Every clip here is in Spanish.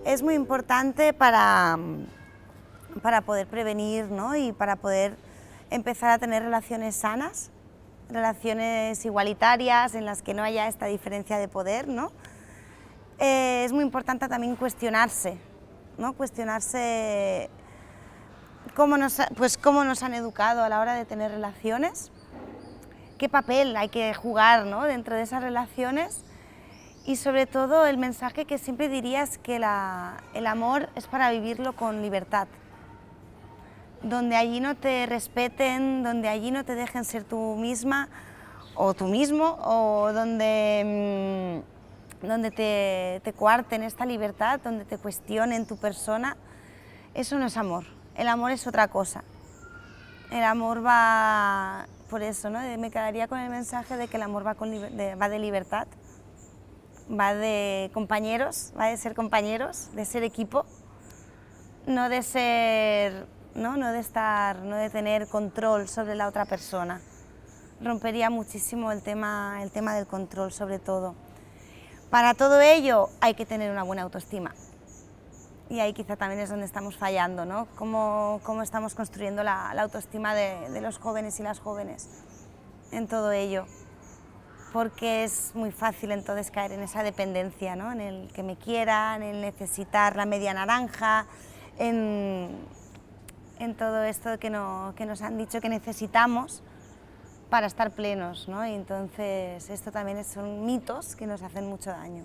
Es muy importante para poder prevenir, ¿no? Y para poder empezar a tener relaciones sanas, relaciones igualitarias en las que no haya esta diferencia de poder, ¿no? Es muy importante también cuestionarse, ¿no? Cuestionarse cómo nos han educado a la hora de tener relaciones, qué papel hay que jugar, ¿no? Dentro de esas relaciones. Y sobre todo el mensaje que siempre diría es que el amor es para vivirlo con libertad. Donde allí no te respeten, donde allí no te dejen ser tú misma o tú mismo, o donde te coarten esta libertad, donde te cuestionen tu persona, eso no es amor. El amor es otra cosa. El amor va, por eso, ¿no? Me quedaría con el mensaje de que el amor va de libertad, va de compañeros, va de ser compañeros, de ser equipo, no de ser, no de tener control sobre la otra persona. Rompería muchísimo el tema del control, sobre todo. Para todo ello hay que tener una buena autoestima. Y ahí quizá también es donde estamos fallando, ¿no? Cómo estamos construyendo la autoestima de los jóvenes y las jóvenes en todo ello. Porque es muy fácil entonces caer en esa dependencia, ¿no? En el que me quieran, en el necesitar la media naranja, en todo esto que nos han dicho que necesitamos para estar plenos, ¿no? Y entonces esto también son mitos que nos hacen mucho daño.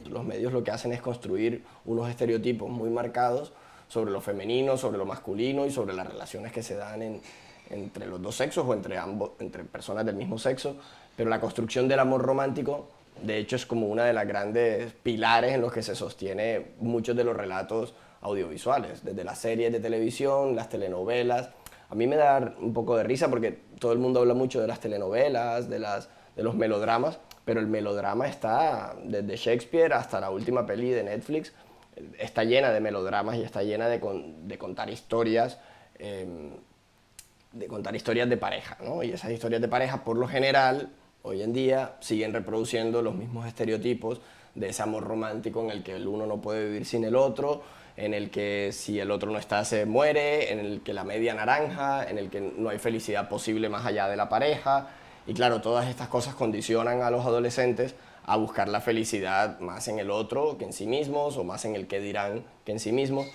Los medios lo que hacen es construir unos estereotipos muy marcados sobre lo femenino, sobre lo masculino y sobre las relaciones que se dan entre los dos sexos o entre personas del mismo sexo, pero la construcción del amor romántico, de hecho, es como una de las grandes pilares en los que se sostiene muchos de los relatos audiovisuales, desde las series de televisión, las telenovelas. A mí me da un poco de risa porque todo el mundo habla mucho de las telenovelas, de los melodramas, pero el melodrama está, desde Shakespeare hasta la última peli de Netflix, está llena de melodramas y está llena de contar historias, de pareja, ¿no? Y esas historias de pareja, por lo general, hoy en día, siguen reproduciendo los mismos estereotipos de ese amor romántico en el que el uno no puede vivir sin el otro, en el que si el otro no está se muere, en el que la media naranja, en el que no hay felicidad posible más allá de la pareja. Y claro, todas estas cosas condicionan a los adolescentes a buscar la felicidad más en el otro que en sí mismos, o más en el que dirán que en sí mismos.